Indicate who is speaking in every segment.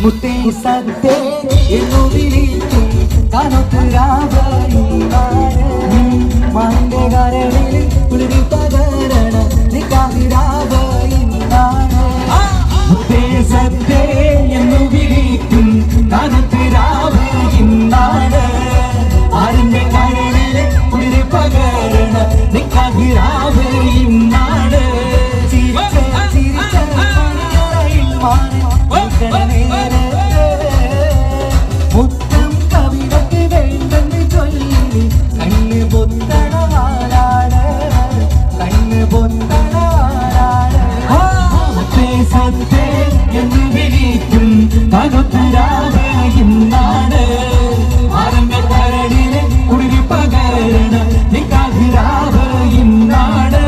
Speaker 1: മുത്തേ സത്തേ എന്നു വിളിക്കും കനത്തുരാവയിലാണ് മാന്റെ കരളിൽ കുളിരി പകരണ നിക്കാവിരാവയിലാണ് മുത്തേ സത്തേ എന്നു വിളിക്കും കനത്തുരാവയിലാണ് ആരിന്റെ കരളിൽ കുളിരി പകരണ നിക്കാവിരാവയിലാണ് മുത്തം കവിതയ്ക്ക് വേണ്ടെന്ന് ചൊല്ലി കണ്ണ് പൊന്തണവാനാണ് കണ്ണ് പൊന്തണവാനാണ് സത്തേ എന്ന് വിളിക്കും തകത്തുരാവയിന്നാണ് ആരംഭ കരളിലെ കുളിരി പകരണ നിക്കാവിരാവയിന്നാണ്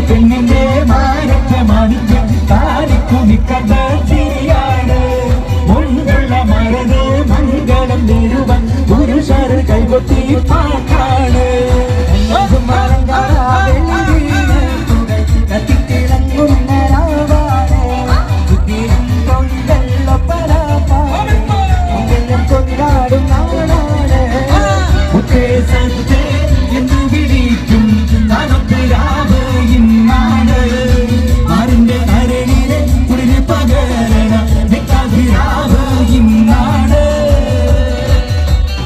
Speaker 1: പെണ്ണിന്റെ മാനത്തെ മാണിക്യം താരിക്കുമിക്കഥ ചിരിയാണ് മുൻപുള്ള മരന് മംഗളം നേരുവൻ പുരുഷർ കൈകൊട്ടി പാട്ടാണ് കൊണ്ടാടും നാടാണ് എന്ന് വിളിക്കും തനത്തിരാവയിന്നാണ് ആരിന്റെ കരളിലെ കുളിരി പകരണ നിക്കാവിരാവയിന്നാണ്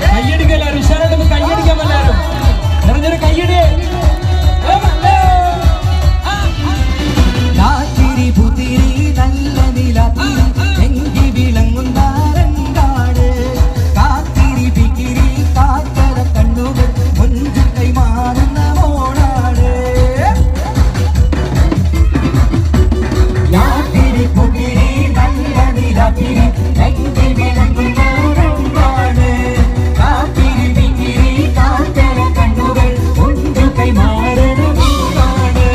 Speaker 1: കയ്യടിക്കല്ലാരും ഉഷാറായിട്ടൊന്ന് കയ്യടിക്കാൻ എല്ലാരും നിറഞ്ഞൊരു കയ്യടി രാത്രി പുതിരി നല്ല നിലാത്തിരി എങ്കി വിളങ്ങുന്ന രണ്ടാട് കാത്തിരി പിക്കിരി കാത്തര കണ്ണുകൾ മുൻപ് കൈമാറുന്ന മോണാട് രാത്രി പുതിരി നല്ല നിലാത്തിരി എങ്കി വിളങ്ങുന്ന രണ്ടാട് കാത്തിരി പിക്കിരി കാത്തര കണ്ണുകൾ മുൻപ് കൈമാറുന്ന മോണാട്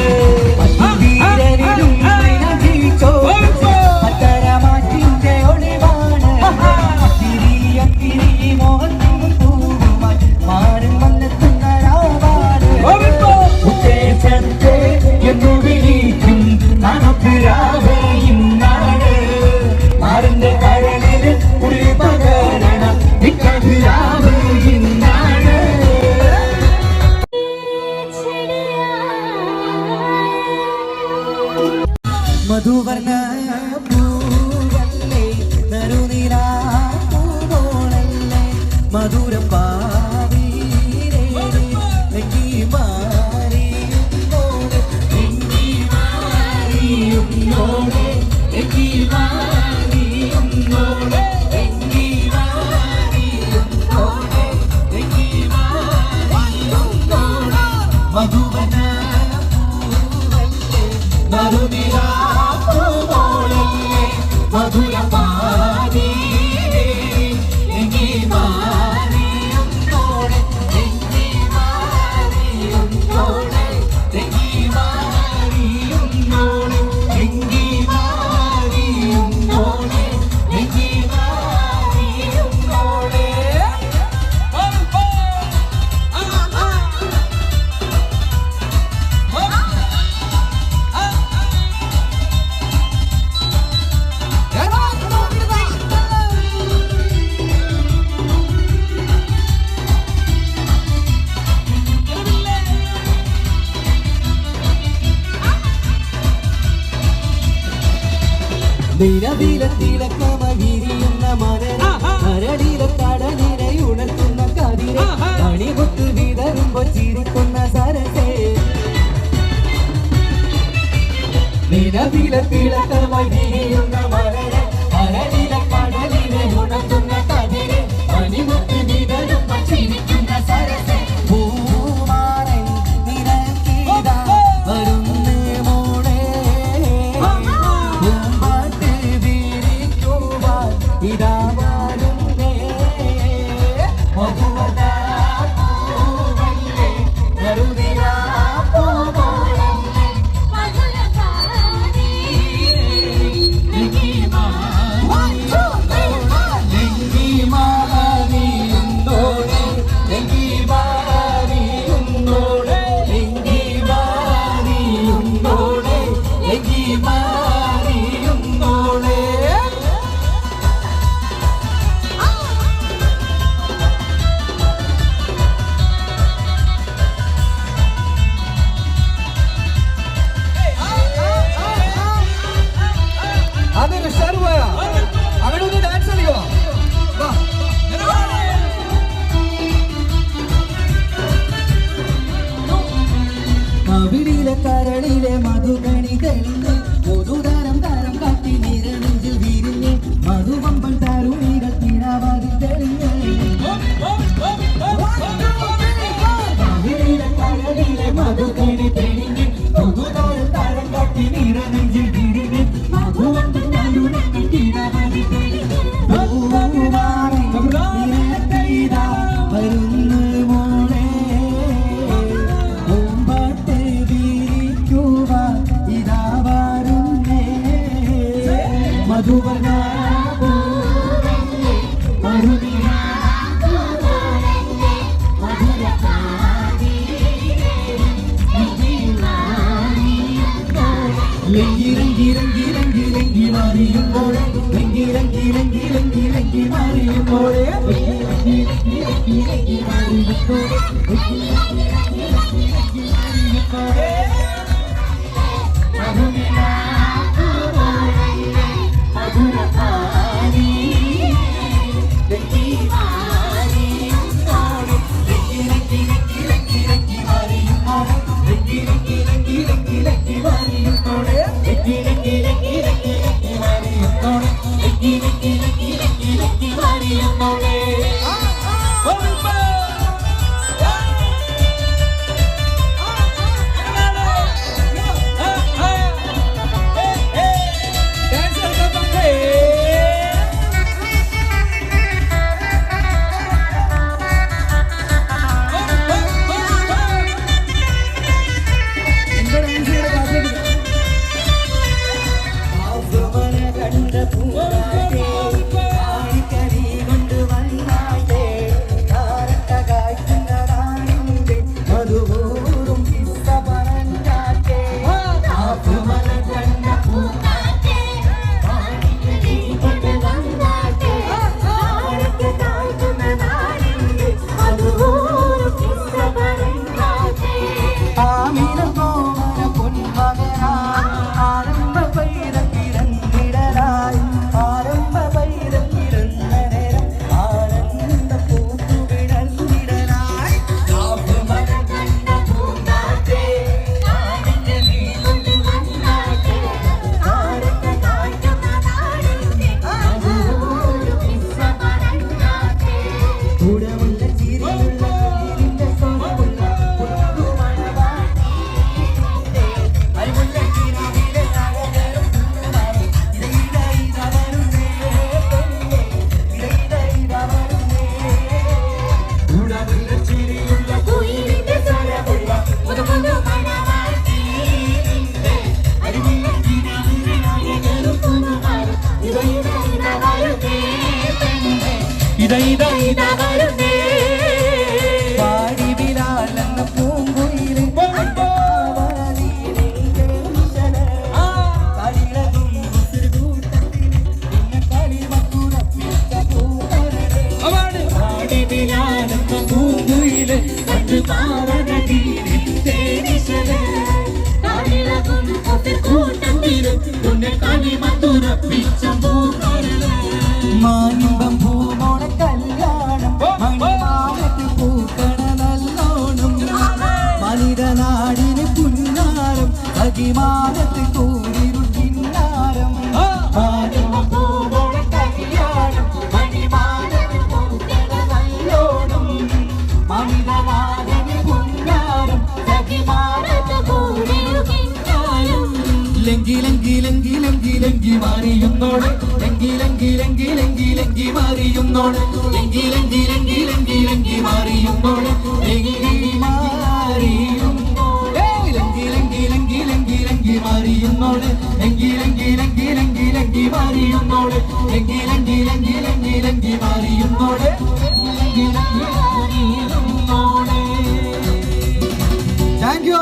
Speaker 1: എന്ന് വിളിക്കും തനത്തിരാവയിന്നാണ് ആരിന്റെ കരളില് കുളിരി പകരണ നിക്കാവിരാവയിന്നാണ് മധുവർണ്ണ പൂവല്ലേ നറുനിലാ പൂവോളല്ലേ മധുരം പാവീരേ നെങ്കി മാറിയോടെ നെങ്കി മാറിയോടെ നെങ്കി മാറിയോടെ നെങ്കി മാറിയോടെ നെങ്കി മാറിയോടെ മധുവർണ്ണ പൂവല്ലേ നറുനിലാ മധുരം പാവീരേ നെങ്കി മാറിയോടെ നെങ്കി മാറിയോടെ നെങ്കി മാറിയോടെ നെങ്കി മാറിയോടെ നെങ്കി മാറിയോടെ നിലവിലെ തിളക്കമകിരിയുന്ന മരനെ കരടിലെ കടലിനെ ഉണർത്തുന്ന കതിരെ കണിമുത്ത് വിതറുമ്പോ ചിരിക്കുന്ന സരസേ നിലവിലെ തിളക്കമകിരിയുന്ന മരനെ കരടിലെ കടലിനെ ഉണർത്തുന്ന കതിരെ കണിമുത്ത്
Speaker 2: ഇതാ വരുന്നേ മധുവതാ പൂവല്ലേ നറുനിലാ പൂവോളല്ലേ
Speaker 1: മധുരകാരി
Speaker 2: അതൊരു ഷർവയ അവിടെ ഒന്ന് ഡാൻസ് കളിക്കോ കവിളിലെ കരളിലെ മധുകണി തെളിഞ്ഞ് പൊതുതാരം താരം കാട്ടി നിരനെഞ്ചിൽ വിരിഞ്ഞ് മധുവമ്പൻ തരുണികൾ തിരാവാതി തെളിഞ്ഞ് കവിളിലെ കരളിലെ മധുകണി തെളിഞ്ഞ് പൊതുതാരം താരം കാട്ടി നിരനെഞ്ചിൽ വിരിഞ്ഞ് മധുവമ്പൻ തരുണികൾ തിരാവാതി തെളിഞ്ഞ് വരുന്നു മോളെ ഇതാ വരുന്നേ മധുവർണ്ണ ലങ്കി ലങ്കി ലങ്കി ലങ്കി ലങ്കി മാറിയുമ്പോഴേ ലങ്കി ലങ്കി ലങ്കി ലങ്കി ലങ്കി മാറിയുമ്പോഴേ ലങ്കി ലങ്കി ലങ്കി ലങ്കി മാറിയുമ്പോഴേ
Speaker 1: ഇതാ ഇതാ ഇതാ വരുന്നേ
Speaker 2: പാടി ബിലാലെന്ന പൂങ്കുയില്
Speaker 1: പാടി ബിലാലെന്ന പൂങ്കുയില് കണ്ടു പാവനീരിൽ തേനിശല് കാടിളകും കൂട്ടം തീരും തുന്നെ കളി മധുരപ്പിച്ച പൂക്കരള്
Speaker 2: മാനിമ്പം പൂമോണ കല്യാണം മണിമാനത്ത് പൂക്കണ നല്ലോണം മനിതനാടിന് പുന്നാരം അകിമാനത്ത് കൂരിരുൾ കിന്നാരം മാനിമ്പം പൂമോണ കല്യാണം മണിമാനത്ത് പൂക്കണ നല്ലോണം മനിതനാടിന് പുന്നാരം അകിമാനത്ത് കൂരിരുൾ കിന്നാരം ലങ്കി ലങ്കി ലങ്കി ലങ്കി ലങ്കി മാറിയുന്നോടെ ലങ്കി മാറിയുന്നോട് ലങ്കി മാറിയുന്നോട് ലങ്കി മാറിയുന്നോട് ലങ്കി മാറിയുന്നോട് ലങ്കി മാറിയുന്നോട് താങ്ക് യു.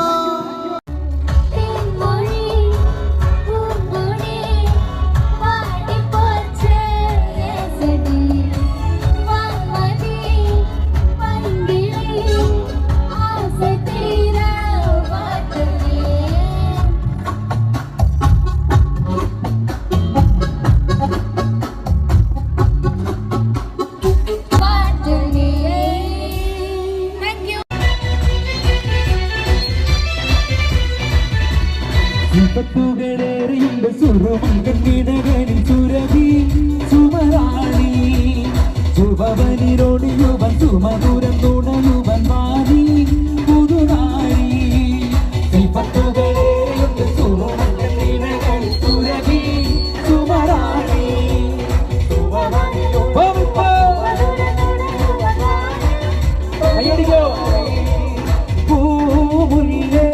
Speaker 2: ും സുരമങ്കീടകളിൽ സുരഭി സുമരാണി ശുഭവനിരോട് യുവൻ സുമധുരം തുണയുവൻ വാണി പുതുനാരി ശ്രീപത്തുകളേറിയുണ്ട് സുരമങ്കീടകളിൽ സുരഭി സുമരാണി പൂമുല്ലേ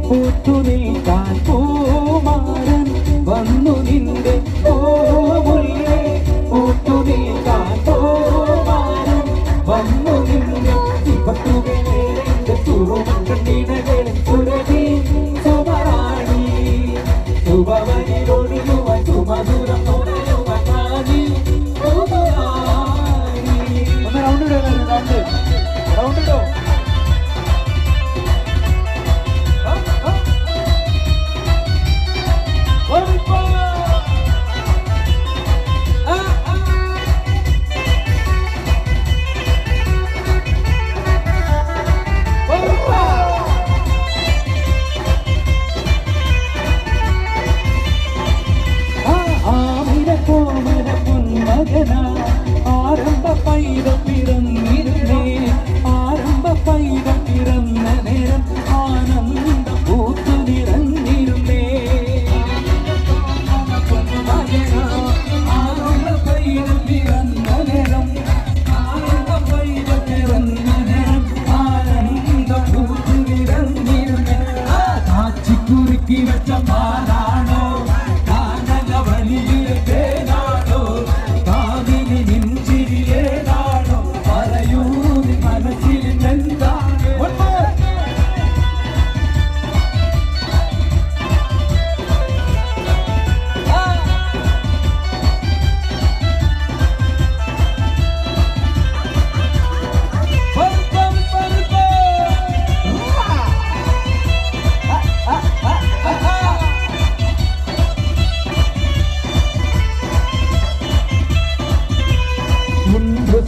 Speaker 2: പൂത്തു നിൽക്കാൻ പൂമാരൻ വന്നു നിന്റെ പൂമുല്ലേ പൂത്തു നിൽക്കാൻ പൂമാരൻ വന്നു നിന്റെ ശിവത്തുകളേറെ സുറുമക്കണ്ണിടകളിൽ സുരഭി സുമരാണി ശുഭവനിലൊഴിയുവൻ സുമധുരം തുണയുവൻ വാണി പുതുനാരി. ഒന്ന് റൗണ്ട് ഇടോ. ആരംഭ പൈതം പിറന്ന നേരം ആനന്ദ പൂത്തു നിറഞ്ഞിരുന്നേ. ആരംഭ പൈതം പിറന്ന നേരം ആനന്ദ പൂത്തു നിറഞ്ഞിരുന്നേ. കാച്ചിക്കുറുക്കി വെച്ച പാലാണോ കാനക വലിയ തേനാണോ കാവിനി നെഞ്ചിരിയേതാണോ പറയൂ നീ മനസ്സിൽ എന്താണ്?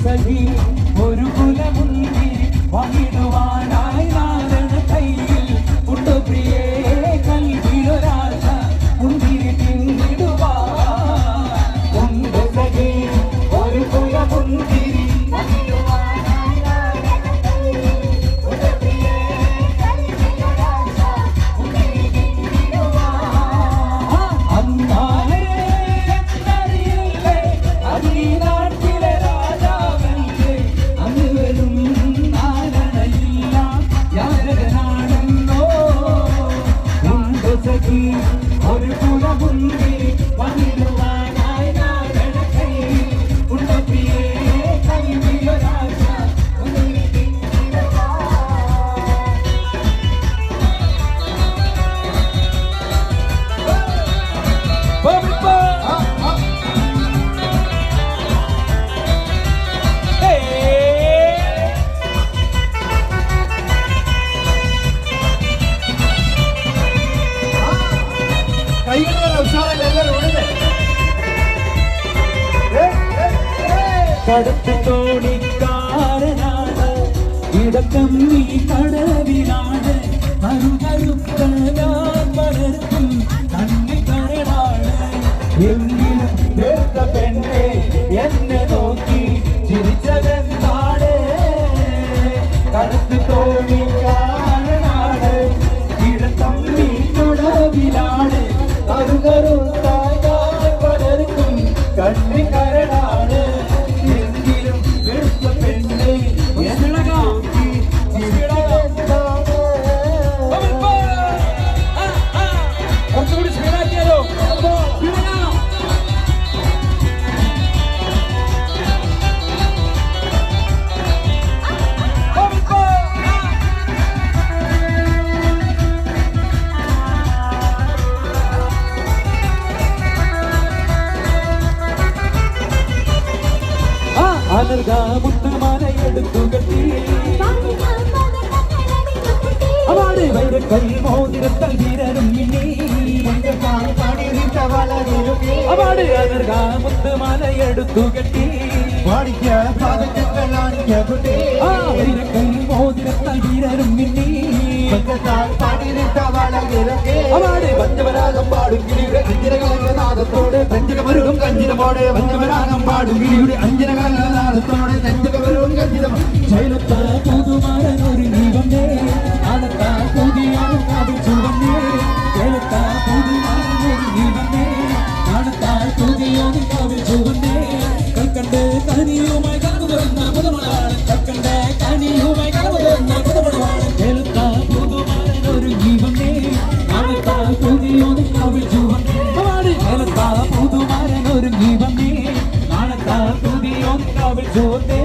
Speaker 2: സഖി ഒരു കുലമുന്തിരി വാങ്ങിടുവാനായി നാരണ കയ്യിൽ ഉണ്ട് പ്രിയേ കൽവിലൊരാശ മുന്തിരി പിന്നിടുവാൻ ഉണ്ട് സഖി ഒരു കുലമുന്തിരി വാങ്ങിടുവാനായി നാരണ കയ്യിൽ ഉണ്ട് പ്രിയേ കൽവിലൊരാശ മുന്തിരി പിന്നിടുവാൻ. അന്നാലേ എന്നറിയില്ലേ അതിനാട്ടിലെ ഒരു കുലമുന്തിരി വന്നിടുവാനായി നാരണ കയ്യിൽ ഉണ്ട് പ്രിയേ കൽവിലൊരാശ മുന്തിരി കടത്ത് തോണിക്കാരനാണ് ഇടക്കം നീ കടവിലാണ് കരുകരുത്ത ഞാൻ വളർത്തും കണ്ണി കരടാണ് എങ്കിലും നേർത്ത പെണ്ണെ എന്നെ നോക്കി ചിരിച്ചതെന്താണ്? കടത്ത് തോണിക്കാരനാണ് ഇടക്കം നീ കടവിലാണ് കരുകരുത്ത ഞാൻ വളർത്തും കണ്ണി അനർഘ മുത്തുമാലയെടുത്തു കെട്ടി അവള് വൈരക്കൽ മോതിരത്തൽ വീരരും മിന്നി അവള് അനർഘ മുത്തുമാലയെടുത്തു കെട്ടി വൈരക്കൽ മോതിരത്തൽ വീരരും മിന്നി അവള് പഞ്ചവരാഗം പാടും കിളിയുടെ അഞ്ചിനകളനാദത്തോടെ പഞ്ചകമരുടും കഞ്ചിതമോടെ പഞ്ചവരാഗം പാടും കിളിയുടെ അഞ്ചിനകളനാദത്തോടെ പഞ്ചകമരുടും കഞ്ചിതം ശൈലത്ത പുതുമാരൻ ഒരു ജീവന്റെ ആനത്ത പുതിയാണ് കാവിൽ ചുവന്നേ ശൈലത്ത പുതുമാരൻ ഒരു ജീവന്റെ ആനത്ത പുതിയാണ് കാവിൽ ചുവന്നേ കൽക്കണ്ട് കനിയുമായി കടന്നു വരുന്ന പുതുമണവാളൻ കൽക്കണ്ട് കനിയുമായി കടന്നു വരുന്ന പുതുമണവാളൻ ശൈലത്ത പുതുമാരൻ ഒരു ജീവന്റെ ആനത്ത പുതിയാണ് കാവിൽ ചുവന്നേ ശൈലത്ത പുതുമാരൻ ഒരു ജീവന്റെ ആനത്ത പുതിയാണ് കാവിൽ ചുവന്നേ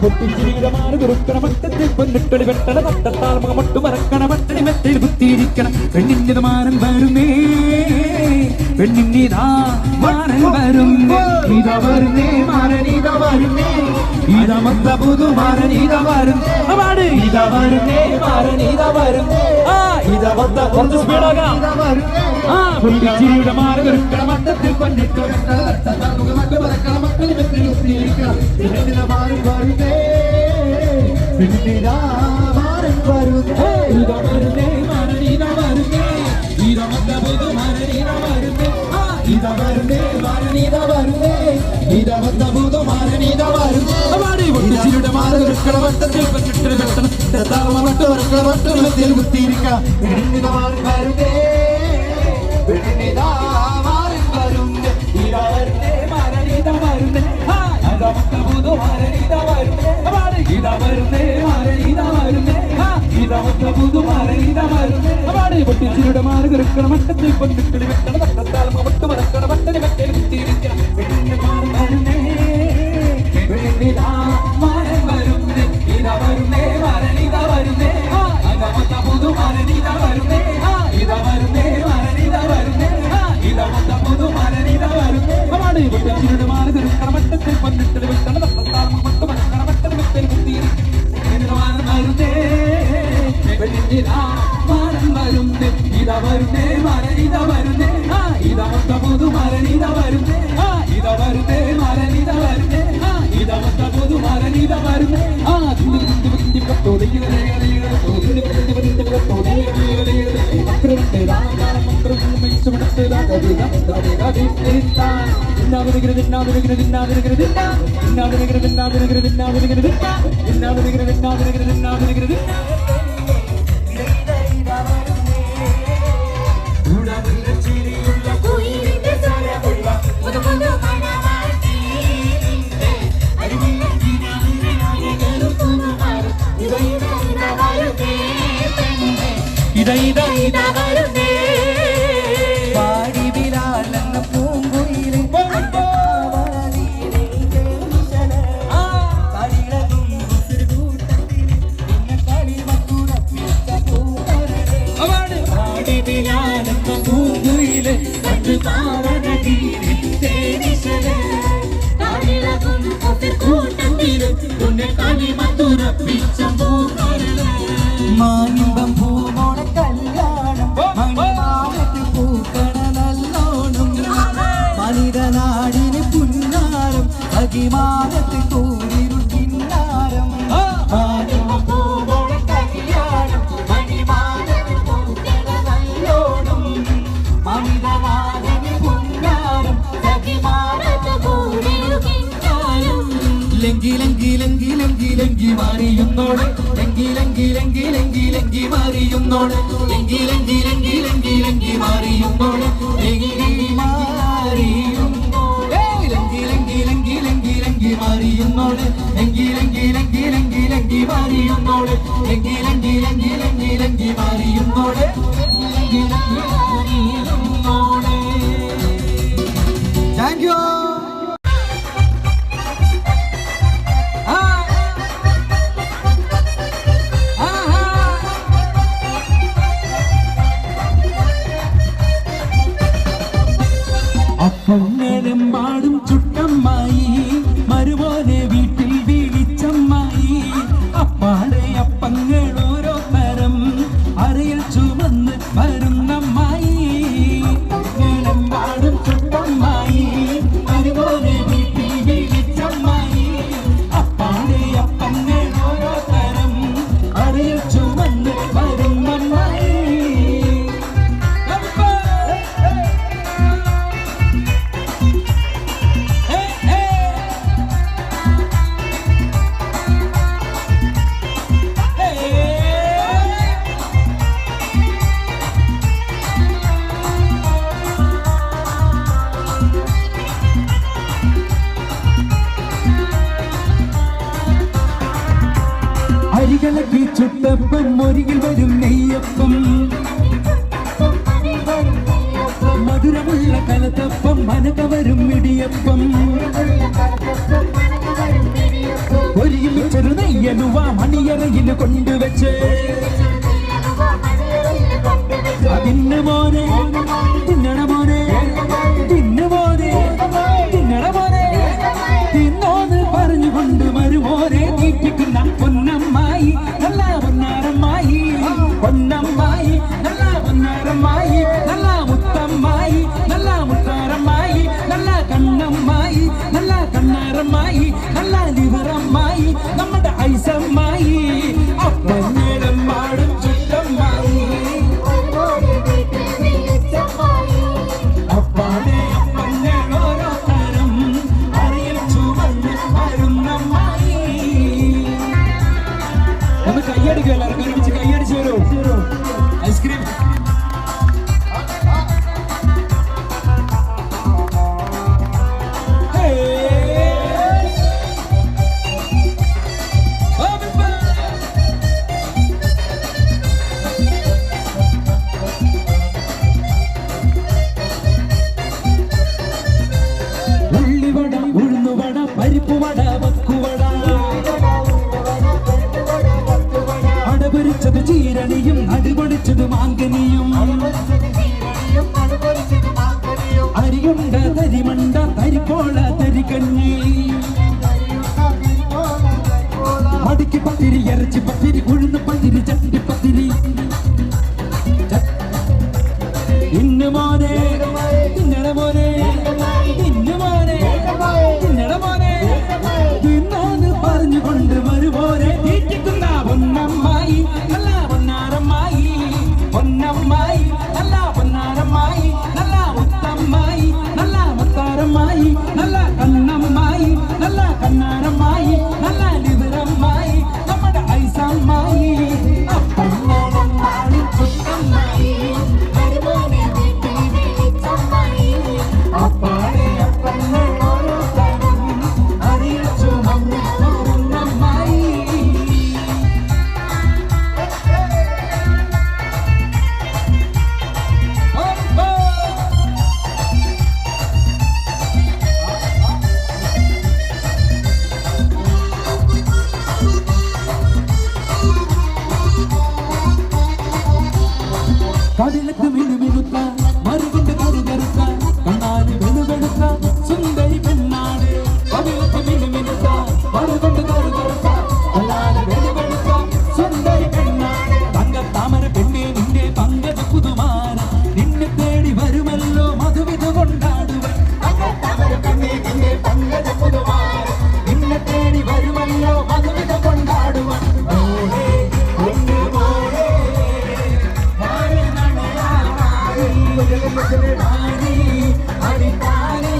Speaker 2: പൊട്ടിച്ചിരിമാറ് കുറുക്കണ മട്ടത്തിൽ പൊന്നിട്ടൊളി വെട്ടണ തട്ടത്താൽ മുഖമൊട്ടു മറക്കണ മട്ടണി മെത്തയിൽ കുത്തിയിരിക്കണം പെണ്ണിന്റെ മാരൻ വരുന്നേ പെണ്ണിന്നിതാ മാരൻ വരുന്നേ ഇതാ വരുന്നേ മാരനീതാ വരുന്നേ ഇതാ മത്ത പുതുമാരൻ ഇതാ വരുന്നേ അവാട് ഇതാ വരുന്നേ മാരനീതാ വരുന്നേ ഇതാ മത്ത കുറച്ച് സ്പീഡാകാം പൊട്ടിച്ചിരിയുടെ മാറ് കുറുക്കണ മട്ടത്തിൽ പൊന്നിട്ടൊളി വെട്ടണ തട്ടത്താൽ മുഖമൊട്ടു മറക്കണ മട്ടണി മെത്തയിൽ കുത്തിയിരിക്കണം പെണ്ണിന്റെ മാരൻ വരുന്നേ പിന്നിതാ മാരൻ വരുന്നേ ഇതാ വരുന്നേ മാരനീതാ വരുന്നേ ഇതാ മത്ത പുതുമാരനീതാ വരുന്നേ ഇതാ വരുന്നേ മാരനീതാ വരുന്നേ ഇതാ മത്ത പുതുമാരനീതാ വരുന്നേ അവാടി പൊട്ടിച്ചിരിയുടെ മാറ് കുറുക്കണ മട്ടത്തിൽ പൊന്നിട്ടൊളി വെട്ടണ തട്ടത്താൽ മുഖമൊട്ടു മറക്കണ മട്ടണി മെത്തയിൽ കുത്തിയിരിക്കണം പെണ്ണിന്റെ മാരൻ വരുന്നേ പെണ്ണിതാ മാരൻ വരുന്നേ ഇതാ വരുന്നേ മാരനീതാ വരുന്നേ ഇതാ മത്ത പുതുമാരനീതാ വരുന്നേ ഇതാ വരുന്നേ മാരനീതാ വരുന്നേ ഇതാ മത്ത പുതുമാരനീതാ വരുന്നേ അവാടി പൊട്ടിച്ചിരിയുടെ മാറ് കുറുക്കണ മട്ടത്തിൽ പൊന്നിട്ടൊളി വെട്ടണ തട്ടത്താൽ മുഖമൊട്ടു മറക്കണ മട്ടണി മെത്തയിൽ കുത്തിയിരിക്കണം പെണ്ണിന്റെ മാരൻ വരുന്നേ പെണ്ണിതാ മാരൻ വരുന്നേ ഇതാ വരുന്നേ മാരനീതാ വരുന്നേ ഇതാ മത്ത പുതുമാരനീതാ വരുന്നേ ഇതാ വരുന്നേ മാരനീതാ വരുന്നേ ഇതാ മത്ത പുതുമാരനീതാ വരുന്നേ അവാടി പൊട്ടിച്ചിരിയുടെ മാറ് കുറുക്കണ മട്ടത്തിൽ പൊന്നിട്ടൊളി വെട്ടണ തട്ടത്താൽ മുഖമൊട്ടു മറക്കണ മട്ടണി മെത്തയിൽ കുത്തിയിരിക്കണം മാരൻ വരുന്നേ പെണ്ണിതാ മാരൻ വരുന്നേ ഇതാ വരുന്നേ മാരനീതാ വരുന്നേ ഇതാ മത്ത പുതുമാരനീതാ വരുന്നേ ഇതാ വരുന്നേ മാരനീതാ വരുന്നേ ഇതാ മത്ത പുതുമാരനീതാ വരുന്നേ പാടിവിലാലെന്ന പൂങ്കുയിലെ പൂങ്കുയിലെ മാനിമ്പം പൂമോണ കല്യാണം മണിമാലത്ത് പൂക്കണ നല്ലോണം മനിതനാടിന് പുന്നാരം അകിമാനത്ത് കൂരിരുൾ കിന്നാരം മാനിമ്പം പൂമോണ കല്യാണം മണിമാലത്ത് പൂക്കണ നല്ലോണം മനിതനാടിന് പുന്നാരം അകിമാനത്ത് കൂരിരുൾ കിന്നാരം ലങ്കി ലങ്കി ലങ്കി ലങ്കി ലങ്കി മാറിയുന്നോടെ ലങ്കി ലങ്കി ലങ്കി ലങ്കി ലങ്കി മാറിയുന്നോടെ ലങ്കി ലങ്കി ലങ്കി ലങ്കി ലങ്കി മാറിയുന്നോടെ ലങ്കി മാറിയുന്നോടെ ലങ്കി ലങ്കി ലങ്കി ലങ്കി ലങ്കി മാറിയുന്നോടെ ലങ്കി ലങ്കി ലങ്കി ലങ്കി ലങ്കി മാറിയുന്നോടെ ലങ്കി ലങ്കി ലങ്കി ലങ്കി ലങ്കി മാറിയുന്നോടെ ലങ്കി ലങ്കി മാറിയുന്നോടെ. Thank you. അരികളക്കി ചുട്ടപ്പം മൊരികിൽ വരും നെയ്യപ്പം മധുരമുള്ള കലത്തപ്പം മനകവരും ഇടിയപ്പം ഒരുമിച്ചൊരു നെയ്യലുവ മണിയറയിൽ കൊണ്ടുവച്ച് തിന്നു മോനെ തിന്നണ മോനെ തിന്നു മോനെ തിന്നണ മോനെ തിന്നോന്ന് പറഞ്ഞുകൊണ്ട് മരുമോനെ തീറ്റിക്കുന്ന പൊന്നമ്മായി നല്ല പൊന്നാരമ്മായി പൊന്നമ്മായി നല്ല പൊന്നാരമ്മായി നല്ല മുത്തമ്മായി നല്ല മുത്താരമ്മായി നല്ല കണ്ണമ്മായി നല്ല കണ്ണാരമ്മായി നല്ല ലിവറമ്മായി നമ്മുടെ ഐസമ്മായി അപ്പന്നേരം പാടും ചുറ്റമ്മായി അപ്പാടെ അപ്പന്നേരോരോ തരം അറിയിൽ ചുവന്ന് വരുന്നമ്മായി. ഒന്ന് കൈയടിക്കും എല്ലാവരും ഒരുമിച്ച് കൈയടിച്ചു വരൂ. ഐസ്ക്രീം ഉള്ളിവട ഉഴുന്നുവട പരിപ്പുവട വക്കുവട അടപൊരിച്ചത് ചീരണിയും അടിപൊളിച്ചത് മാങ്കനിയും അരിയുണ്ട തരിമണ്ട തരിപ്പോള തരികഞ്ഞി മടിക്ക് പത്തിരി ഇറച്ചി പത്തിരി ഉഴുന്ന് പത്തിരി ചട്ടിപ്പത്തിരി ഇന്ന് മോനെ തിന്നണ മോനെ ഇന്ന് മോനെ തിന്നണ മോനെ തിന്നോന്ന് പറഞ്ഞുകൊണ്ട് വരുമോനെ തീറ്റിക്കുന്ന പൊന്നമ്മായി നല്ല പൊന്നാരമ്മായി പൊന്നമ്മായി നല്ല പൊന്നാരമ്മായി നല്ല മുത്തമ്മായി നല്ല മുത്താരമ്മായി നല്ല കണ്ണമ്മായി നല്ല കണ്ണാരമ്മായി നല്ല ലിവറമ്മായി നമ്മുടെ ഐസമ്മായി അപ്പന്നോടമ്മായി ചുട്ടമ്മായി അപ്പാടെ അപ്പന്നോരോ തരം അറിയിൽ ചുമന്ന് വരുന്നമ്മായി. കടലത്ത് മിനുമിനുത്ത മറുകൊണ്ട് കറുകറുത്ത കണ്ണാല് വെളുവെളുത്ത സുന്ദരി പെണ്ണാട് കടലത്ത് മിനുമിനുത്ത മറുകൊണ്ട് കറുകറുത്ത കണ്ണാല് വെളുവെളുത്ത സുന്ദരി പെണ്ണാട് തങ്കത്താമര പെണ്ണെ നിന്റെ പങ്കജ പുതുമാര നിന്നെ തേടി വരുമല്ലോ മധുവിധ കൊണ്ടാടുവൻ തങ്കത്താമര പെണ്ണെ നിന്റെ പങ്കജ പുതുമാര നിന്നെ തേടി വരുമല്ലോ മധുവിധ കൊണ്ടാടുവൻ മോളെ ഒന്ന് മോളെ മാറി അടിത്താരി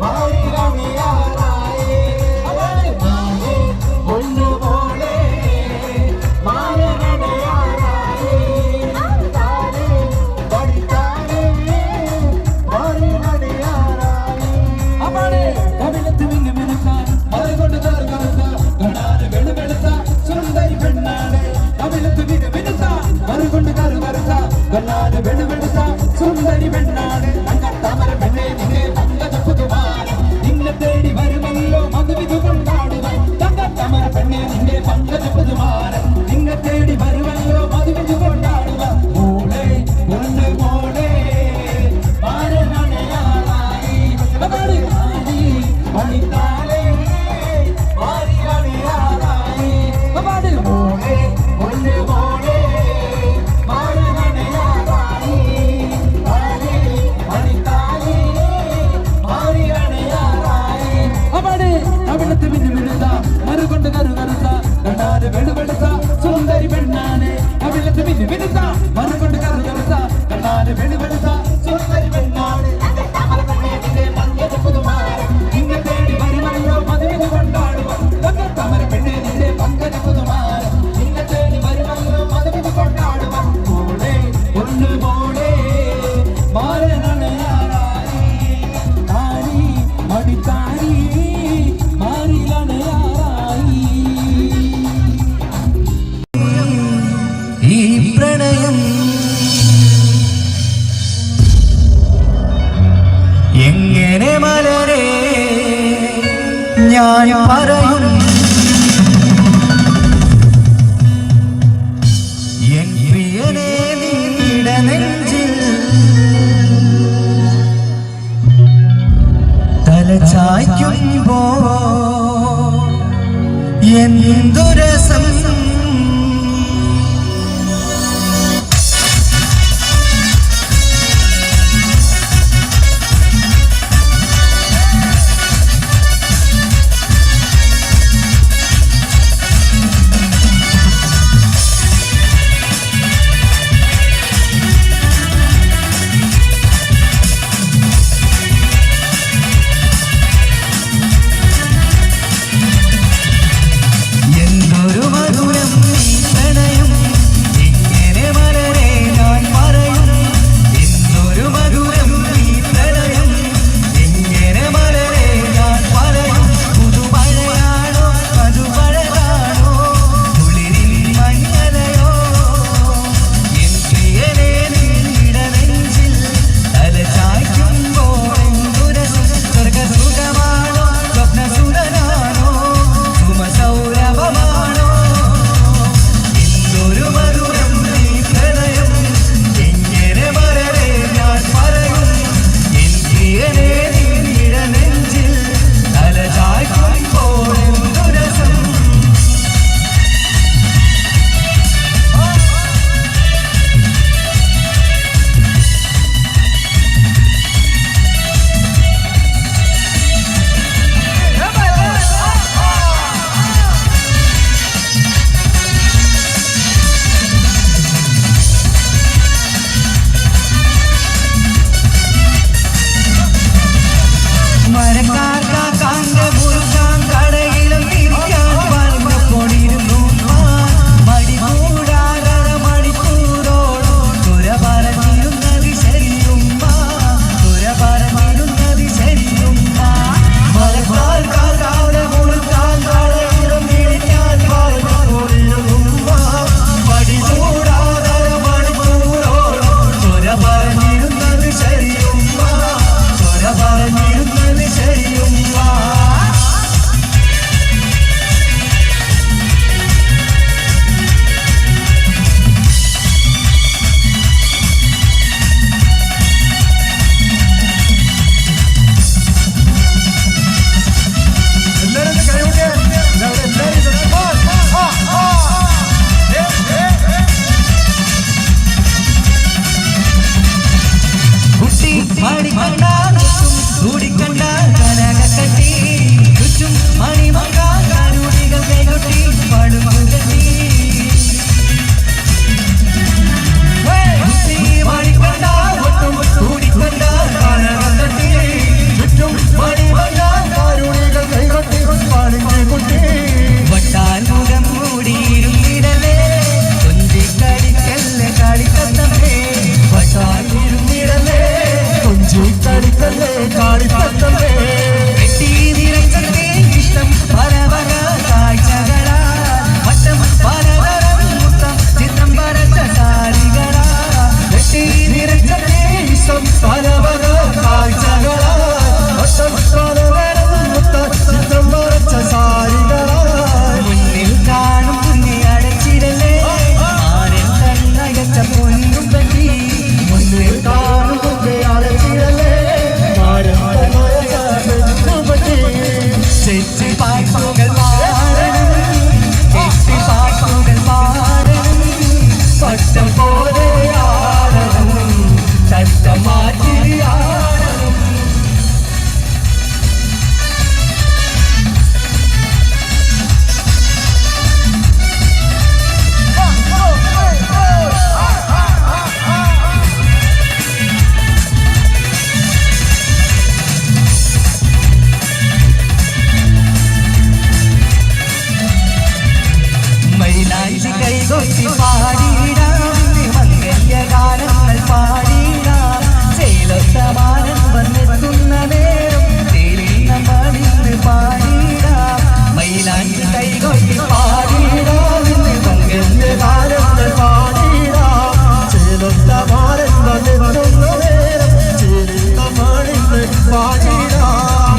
Speaker 2: മാറി അണിയാറായേ മാറി ഒന്നുപോലെ മാറി അണിയാറായേ താരി പഠിത്താരി മാറി അണിയാറായേ അവളെ കവിളത്ത് മിന്നുമിനുക്കാൻ മറുകൊണ്ട് കറുകറുത്ത കണ്ണാല് വെളുവെളുത്ത സുന്ദരി പെണ്ണാണ് കവിളത്ത് മിനുമിനുത്ത മറുകൊണ്ട് കറുകറുത്ത കണ്ണാല് വെളുവെളുത്ത സുന്ദരി പെണ്ണാണ് തങ്കത്താമര പെണ്ണെ നിന്നെ പങ്കജ പുതുമാര നിന്നെ തേടി വരുമല്ലോ മധുവിധു കൊണ്ടാടുവാൻ തങ്കത്താമര പെണ്ണെ നിന്റെ പങ്കജ പുതുമാര നിന്നെ തേടി വരുമല്ലോ മധുവിധു കൊണ്ടാടുവാൻ മോളെ ഒന്ന് മോളെ മാരണയാറായി മണിത്താലേ മാറി അണിയാറായി മോളെ ഒന്ന് മോളെ മാരണയാറായി കവിളത്ത് മിന്നുമിനുത്ത മറുകൊണ്ട് കറുകറുത്ത കണ്ണാല് വെളുവെളുത്ത സുന്ദരി പെണ്ണാണ് കവിളത്ത് മിന്നുമിനുത്ത മറുകൊണ്ട് കറുകറുത്ത കണ്ണാല് വെളുവെളുത്ത സുന്ദരി പെണ്ണാണ് പങ്കജ പുതുമാര നിന്നെ തേടി വരുമല്ലോ മധുവിധ കൊണ്ടാടുക തങ്കത്താമര പെണ്ണെ നിന്റെ പങ്കജ പുതുമാര നിന്നെ തേടി വരുമല്ലോ മധുവിധ കൊണ്ടാടുക മോളെ ഒന്ന് മോളെ മാരണയാറായി താരി മടിത്താരി മാറിലണയാറായി
Speaker 3: ഞാൻ പറയും എൻ പ്രിയനെ നിന്റെ നെഞ്ചിൽ തലചായ്ക്കുമ്പോ എന്തു രസം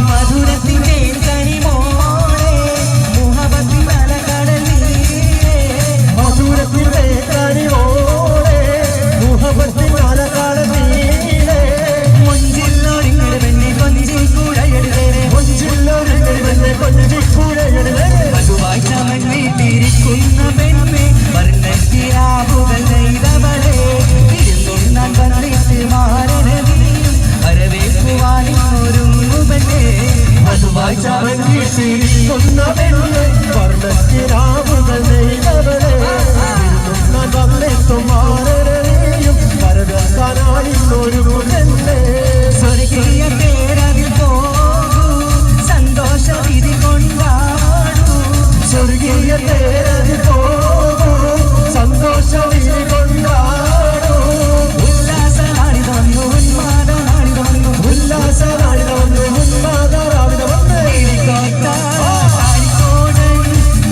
Speaker 2: മധുരത്തിൻ്റെ കനിമോ
Speaker 3: പെണ്ണെ വർണ്ണക്കിരാവുകൾ നെയ്തവളെ ഇരുന്നുണ്ണാൻ വന്നിട്ട് മാരണവിയും വരവേൽക്കുവാനിന്നൊരുങ്ങുമെന്നെ മധുവായി ചവഞ്ഞിട്ട് കൊന്ന പെണ്ണെ വർണ്ണക്കിരാവുകൾ നെയ്തവളെ ഇരുന്നുണ്ണാൻ വന്നിട്ടും മാരണവിയും വരവേൽക്കാനായിന്നൊരുങ്ങുമെന്നെ സ്വർഗീയ പേരതിൽ പോകൂ സന്തോഷ വിധി കൊണ്ടാടൂ സ്വർഗീയ പേരതിൽ പോകൂ സന്തോഷ വിധി കൊണ്ടാടൂ ഉല്ലാസനാളിത വന്നു ഉന്മാദനാളിത വന്നു ഉല്ലാസനാളിത വന്നു ഉന്മാദനാളിത വന്നു കാളിക്കോടൻ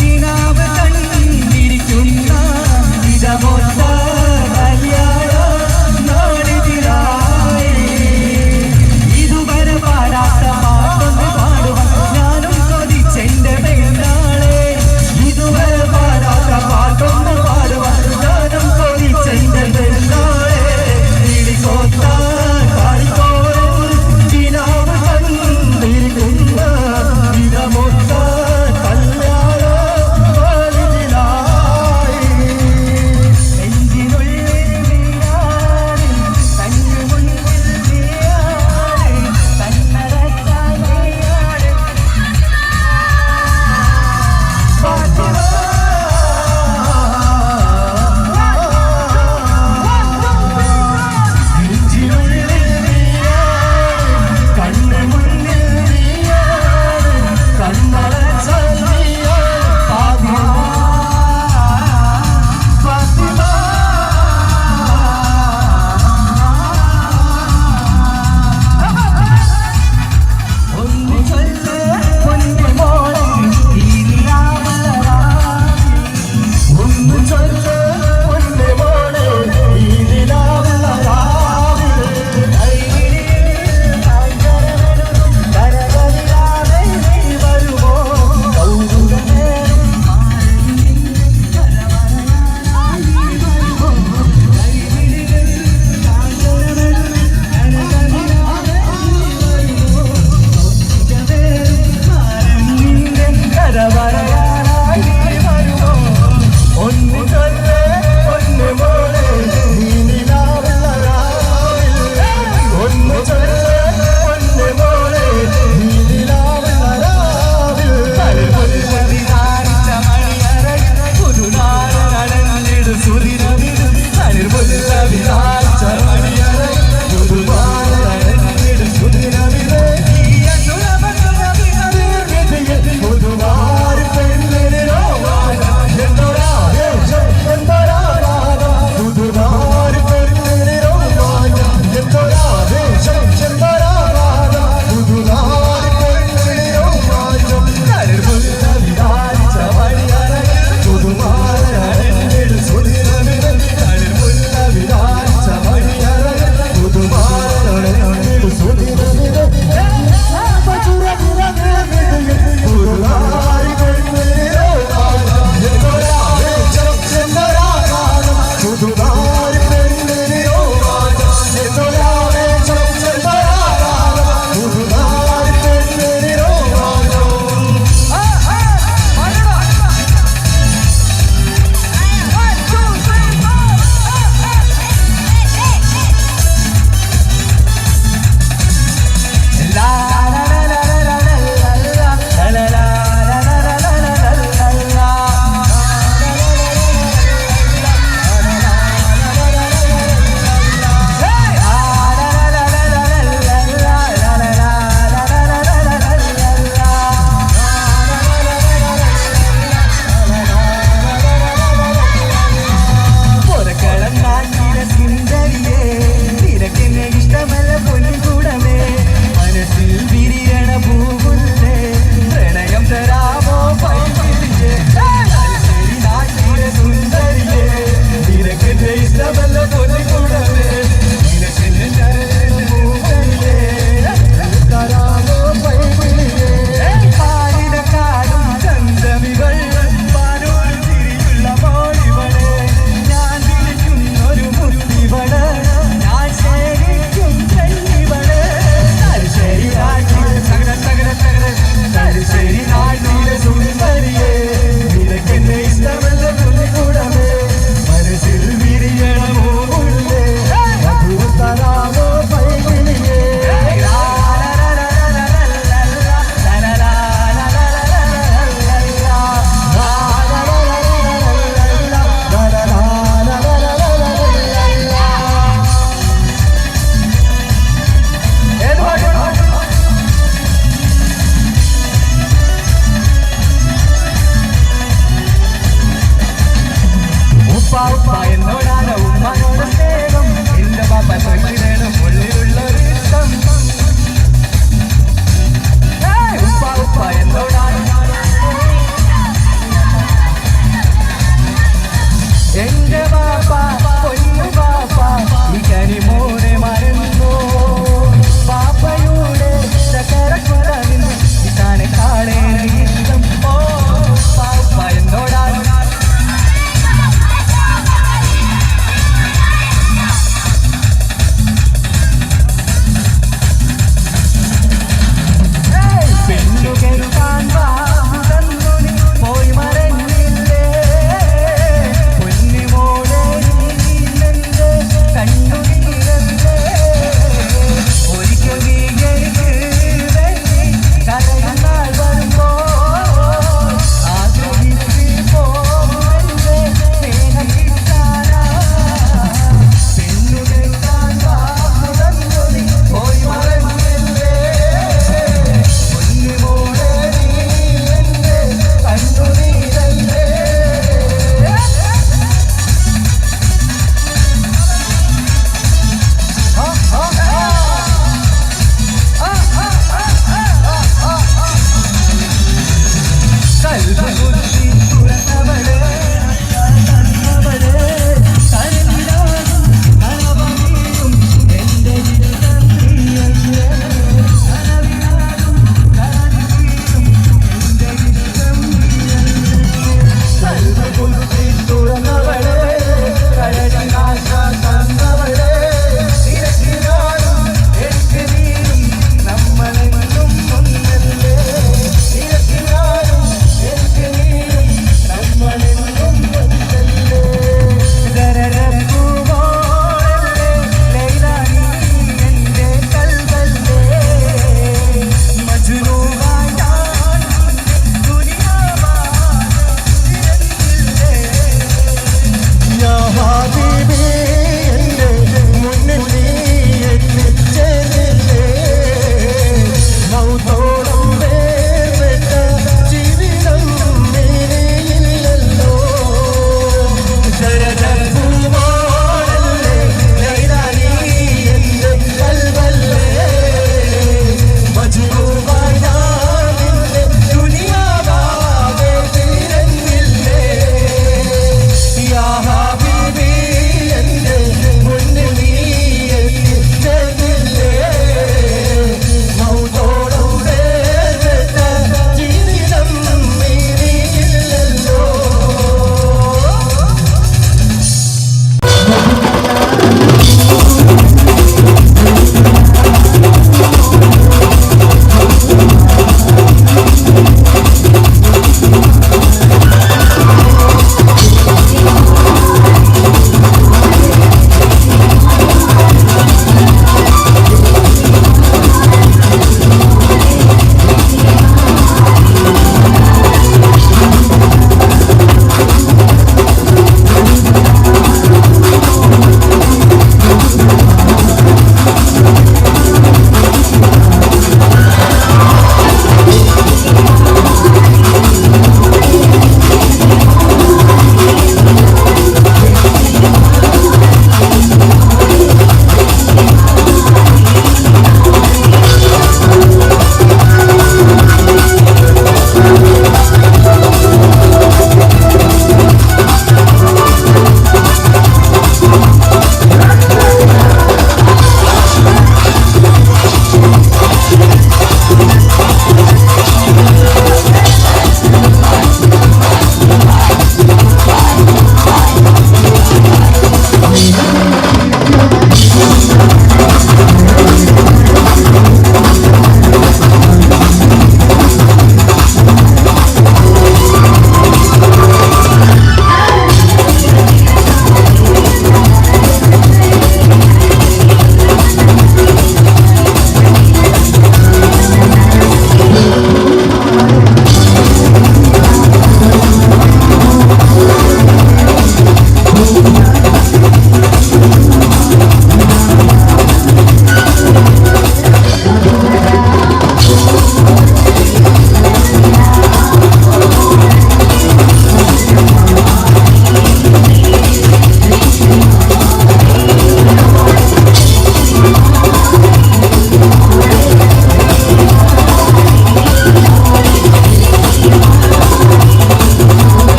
Speaker 3: കിനാവ് കണ്ടിരിക്കുന്ന ഇടമൊത്ത കല്യാണ നാടിതിരായി ഇതുവരെ പാടാത്ത പാട്ടൊന്ന് പാടുവാൻ ഞാനും കൊതിച്ചെന്റെ പെണ്ണാളെ ഇതുവരെ പാടാത്ത പാട്ടൊന്ന് പാടുവാൻ ഞാനും കൊതിച്ചെന്റെ പെണ്ണാളെ ഇടിക്കോത്താൻ കാളിക്കോടൻ കിനാവ് കണ്ടിരിക്കുന്ന ഇടമൊത്ത കല്യാണ നാടിതിരായി നെഞ്ചിനുള്ളിൽ വീഴാതെ കണ്ണുമുന്നിൽ വീഴാതെ കണ്ണടച്ചാൽ വീഴാതെ ഫാത്തിമ നെഞ്ചിനുള്ളിൽ വീഴാതെ കണ്ണുമുന്നിൽ വീഴാതെ കണ്ണടച്ചാൽ വീഴാതെ ഫാത്തിമ ഒന്ന് ചൊല്ല് പൊന്നു മോളെ ഈ നിലാവളരാവിൽ ഒന്ന് ചൊല്ല് പൊന്നു മോളെ ഈ നിലാവളരാവിൽ കൈവിളിയിൽ കാഞ്ചനമെഴുതും കരകളിലാതെ നീ വരുമോ കൗതുകമേറും മാറിനിന്റെ കരവരയാനായി നീ വരുമോ കൈവിളിയിൽ കാഞ്ചനമെഴുതും കരകളിലാതെ നീ വരുമോ കരവരയാനായി നീ വരുമോ ഒന്ന് ചൊല്ല് ഉപ്പ എന്നോടാണ് ഉമ്മനോട് സ്നേഹം എന്റെ പാപ്പ ചോദിക്കണം ഉള്ളിലുള്ളൊരു ഇഷ്ടം ഉപ്പ എന്നോടാണ് എന്റെ പാപ്പ പൊന്നു പാപ്പ ഈ കനി മോനെ മറന്നു പാപ്പയുടെ ചക്കരക്കുട നിന്ന് ഇതാനെ കാണേറെ ഇഷ്ടം ഓ പാപ്പ എന്നോടാണ്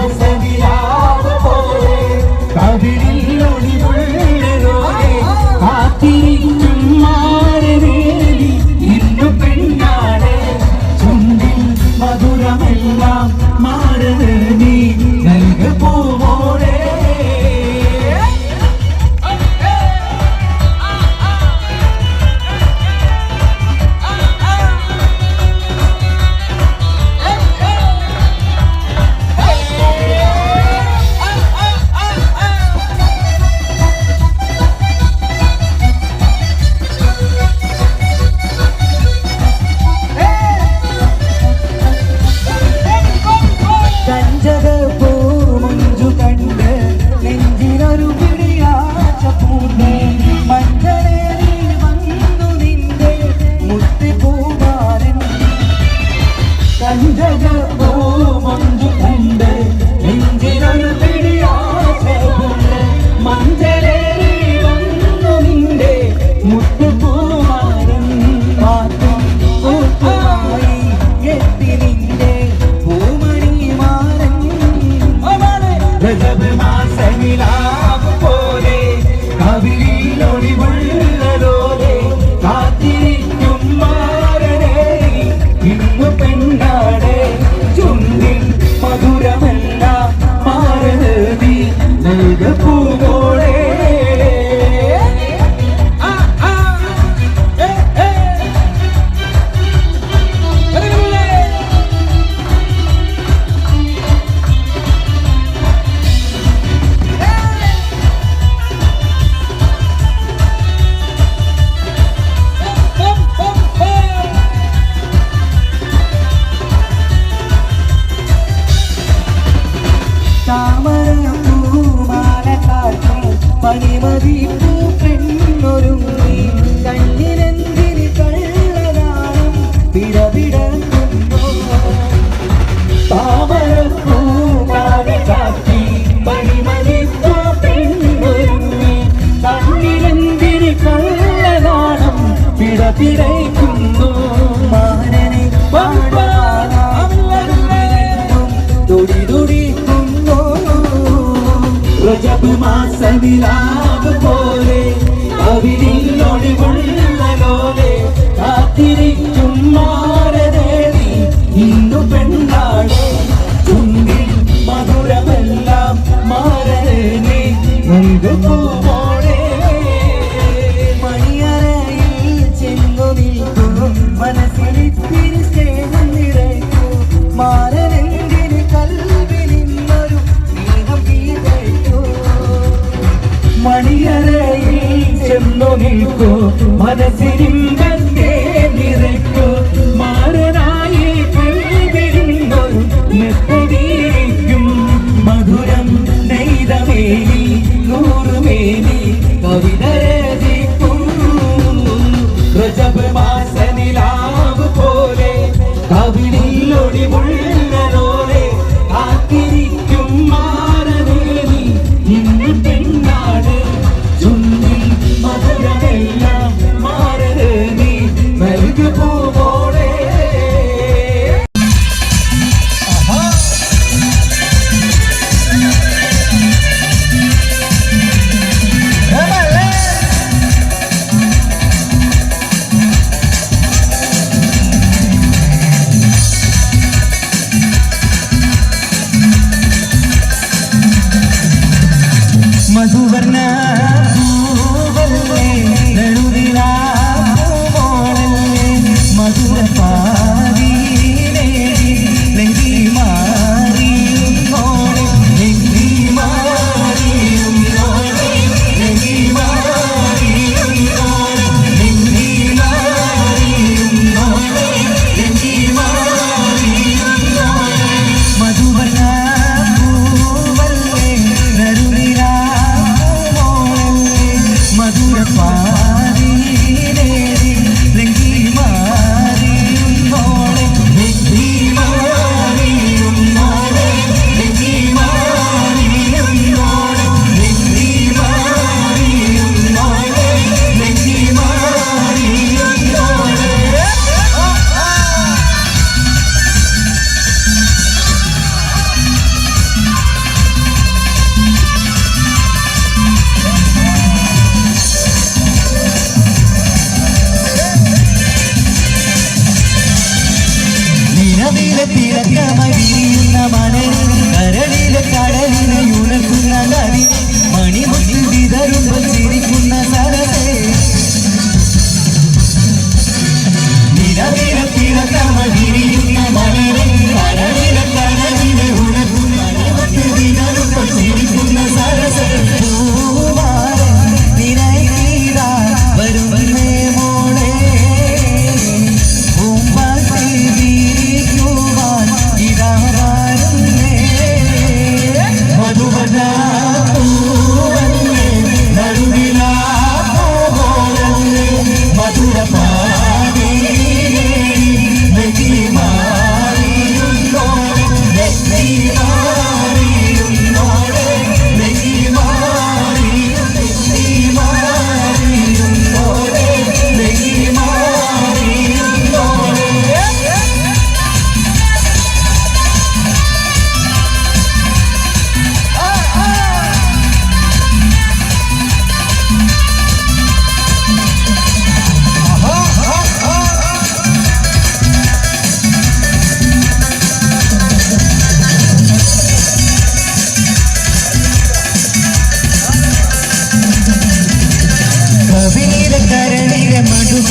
Speaker 2: മാസനിലാവ് പോലെ കവിളിൽ ഒളിവുള്ളതോടെ കാത്തിരിക്കും മാരനേലി ഇന്നു പെണ്ണാളെ ചുണ്ടിൽ മധുരമെല്ലാം മാറന് നീ നൽക പോവോളെ പിടയ്ക്കുന്നു മാനനെ തുടിതുടിക്കുന്നു രജബ് മാസനിലാവ് പോലെ കവിളിൽ ഒളിവുള്ളതോടെ കാത്തിരിക്കും മാരനേലി ഇന്നു പെണ്ണാളെ ചുണ്ടിൽ മധുരമെല്ലാം മാരനെ നൽകുമോളെ മനസ്സിലിത്തിരി സ്നേഹം നിറയ്ക്കൂ മാരനെന്തിന് കൽവിൽ നിന്നൊരു സ്നേഹം വീതയ്ക്കൂ മണിയറയിൽ ചെന്നു നിൽക്കൂ മനസ്സിലിമ്പത്തെ നിറയ്ക്കൂ മാരനായി കൽവിൽ നിന്നൊരു നെത്തടിയിരിക്കും മധുരം നെയ്തമേലി നൂറുമേലി കവിത രചിക്കും രജബ് മാസനിലാവ് പോലെ കവിളിൽ ഒളിവുള്ളതോടെ കാത്തിരിക്കും മാരനേലി ഇന്ന് പെണ്ണാട് ചുണ്ടിൽ മധുരമെല്ലാം മാരനേലി നൽകു പോവോളെ മധുവർണ്ണ പൂവല്ലേ നെടുവിലാ പൂവോളല്ലേ മധുര പാതീരേ ലെങ്കി മാറിയും മോളെ ലെങ്കി മാറിയും മോളെ ലെങ്കി മാറിയും മോളെ ലെങ്കി മാറിയും മോളെ ലെങ്കി മാറിയും മോളെ മധുവർണ്ണ പൂവല്ലേ നെടുവിലാ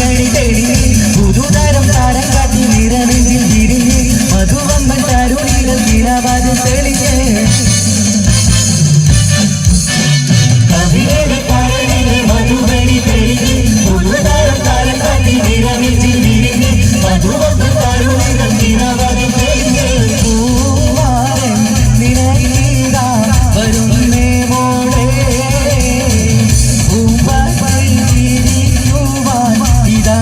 Speaker 3: മധുകണി തെളിഞ്ഞ് പുതുതരം താരം കാട്ടി നിറമെങ്കിൽ തിരിഞ്ഞ് മധുവമ്പൻ തരുണികൾ കിളവാത് തെളിഞ്ഞ് കവിയുടെ പഴനികൾ മധുകണി തെളിഞ്ഞ് പുതുതരം താരം കാട്ടി നിറമെങ്കിൽ തിരിഞ്ഞ് മധുവമ്പൻ തരുണികൾ കിളവാത് തെളിഞ്ഞ് പൂവാരൻ നിറയിതാ വരുന്നേ മോളെ പൂമ്പാറ്റ ഇതാ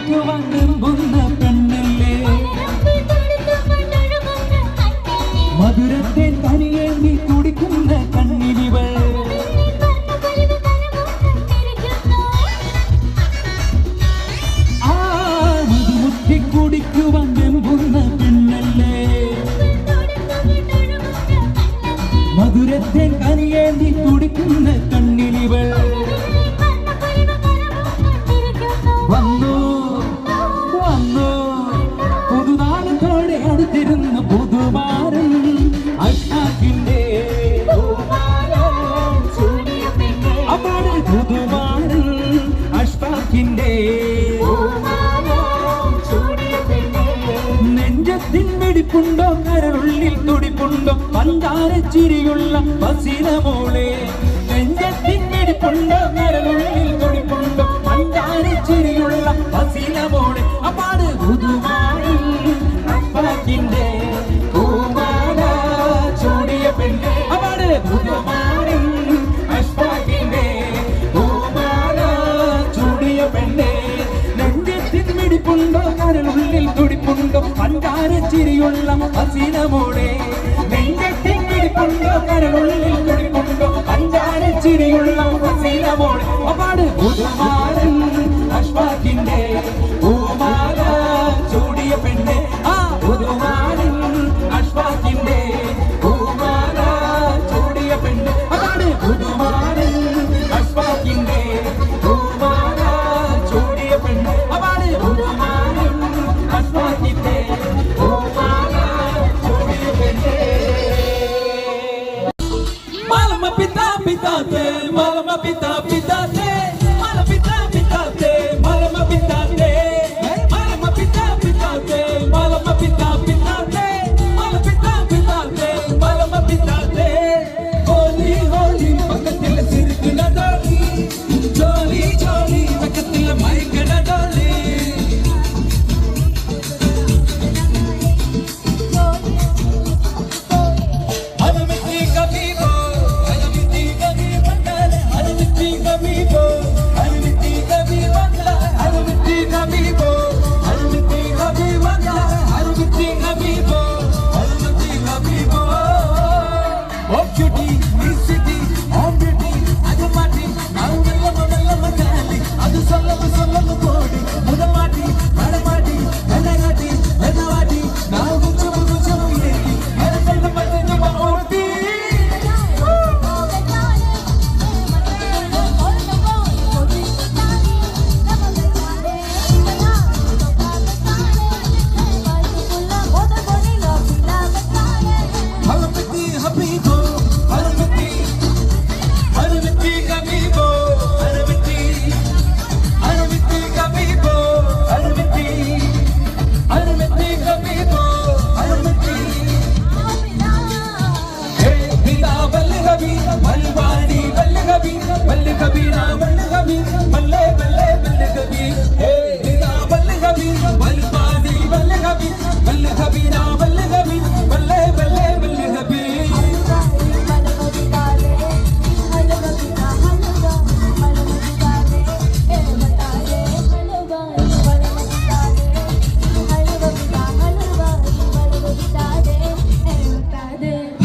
Speaker 2: കുടിക്കുവാൻ വെമ്പുന്ന പെണ്ണല്ലേ മധുരത്തെ തനിയേന്തി കുടിക്കുന്ന കണ്ണിലിവൾ മധുമുറ്റി കുടിക്കുവാൻ വെമ്പുന്ന പെണ്ണല്ലേ മധുരത്തെ കനിയേന്തി കുടിക്കുന്ന കണ്ണിലിവൾ വന്നു വന്നു പുതുനാളത്തോടെ അടുത്തിരുന്ന പുതുമാരൻ അഷ്ടാക്കിന്റെ അപ്പാട് പുതുമാരൻ അഷ്ടാക്കിന്റെ നെഞ്ചത്തിൻ വെടിപ്പുണ്ടോ കരളുള്ളിൽ തുടിപ്പുണ്ടോ പഞ്ചാരച്ചിരിയുള്ള പസിലമോളെ നെഞ്ചത്തിൻ വെടിപ്പുണ്ടോ കരളുള്ളിൽ തുടിപ്പുണ്ടോ പഞ്ചാരച്ചിരിയുള്ള പസിലമോളെ അപ്പാട് പുതുമാരൻ അഷ്ടാക്കിന്റെ പൂമാല ചൂടിയ പെണ്ണ് അപ്പാട് പുതുമാരൻ അഷ്ടാക്കിന്റെ പൂമാല ചൂടിയ പെണ്ണ് നെഞ്ചത്തിൻ വെടിപ്പുണ്ടോ കരളുള്ളിൽ തുടിപ്പുണ്ടോ പഞ്ചാരച്ചിരിയുള്ള പസിലമോളെ നെഞ്ചത്തിൻ വെടിപ്പുണ്ടോ കരളുള്ളിൽ തുടിപ്പുണ്ടോ പഞ്ചാരച്ചിരിയുള്ള പസിലമോളെ അപ്പാട് പുതുമാരൻ അഷ്ടാക്കിന്റെ പൂമാല ചൂടിയ പെണ്ണ് ആ പുതുമാരൻ അഷ്ടാക്കിന്റെ പൂമാല ചൂടിയ പെണ്ണ് അപ്പാട് പുതുമാരൻ അഷ്ടാക്കിന്റെ പൂമാല ചൂടിയ പെണ്ണ് അപ്പാട് പുതുമാരൻ അഷ്ടാക്കിന്റെ പൂമാല ചൂടിയ പെണ്ണ് മാലമ പിതാ പിതാത്തെ മാലമ പിതാ പിതാത്തെ മാല പിതാ പിതാത്തെ മാലമ പിതാത്തെ മാലമ പിതാ പിതാത്തെ മാലമ പിതാ പിതാത്തെ മാല പിതാ പിതാത്തെ മാലമ പിതാത്തെ ഹോലി ഹോലി പക്കത്തിൽ സിരിക്കുന്ന ഡോലി ജോലി ജോലി പക്കത്തിൽ മയക്കണ ഡോലി അനുമതി കബീബോ അനുമതി കബീബോ അനുമതി കബീബോ അനുമതി കബീബോ അനുമതി കബീബോ അനുമതി കബീബോ അനുമതി കബീബോ അനുമതി കബീബോ ഓ ക്യൂട്ടി മിസ് സിറ്റി ഓ ബ്യൂട്ടി അത് മാറ്റി നല്ല മജാലി അത് സല്ലമ കോടി മുതമാറ്റി മടമാറ്റി എന്നകാട്ടി എന്നവാട്ടി നാവ് കുച്ചമു ഏകി അരക്കണ്ട മറ്റേ ഓർത്തി അനുമതി ഹബീബോ അനുമതി അനുമതി കബീബോ അനുമതി അനുമതി കബീബോ അനുമതി അനുമതി കബീബോ അനുമതി ഹേ ബിലാ ബൽഗബി മൽവാനി ബൽഗബി ബൽഗബിനാ ബൽഗബി ബല്ലെ ബല്ലെ ബൽഗബി ഹേ ബിലാ ബൽഗബി മൽവാനി ബൽഗബി ബൽഗബിനാ ബൽഗബി ബല്ലെ ബല്ലെ ബൽഗബി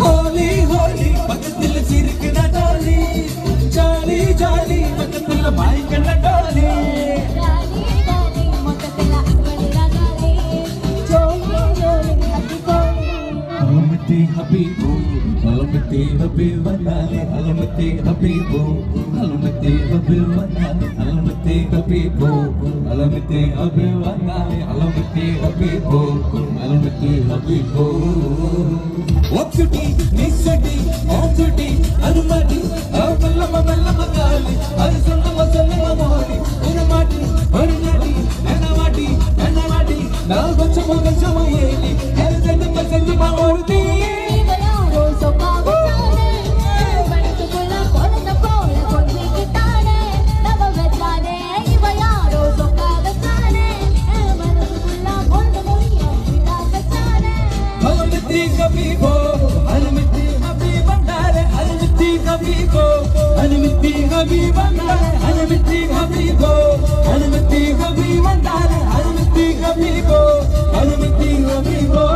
Speaker 2: ഹോലി ഹോലി പക്കത്തിൽ ചിരിക്കുന്ന ഡോലി ജാലി ജാലി പക്കത്തിൽ മയക്കണ ഡോലി അലമത്തി ഹബീബോ അലമത്തി ഹബീബ് വന്നാലേ അലമത്തി ഹബീബോ അലമത്തി ഹബീബ് വന്നാലേ അലമത്തി ഹബീബോ അലമത്തി ഹബീബ് വന്നാലേ അലമത്തി ഹബീബോ അലമത്തി ഹബീബോ ഓ ക്യൂട്ടി മിസ് സിറ്റി ഓ ക്യൂട്ടി അനുമതി മെല്ലമ കാലി അത് സല്ലമ മോടി ഒരു മാറ്റി ഒരു നടി എന്നവാട്ടി നാവ് കുച്ചമു ഏകി Arakkanda ഓർത്തി Habibo, Halimiti, Habib, Bandare, Halimiti, ഹബീബോ അനുമതി ഹബീബന്താരെ അനുമതി ഹബീബോ അനുമതി ഹബീബന്താരെ അനുമതി ഹബീബോ അനുമതി ഹബീബോ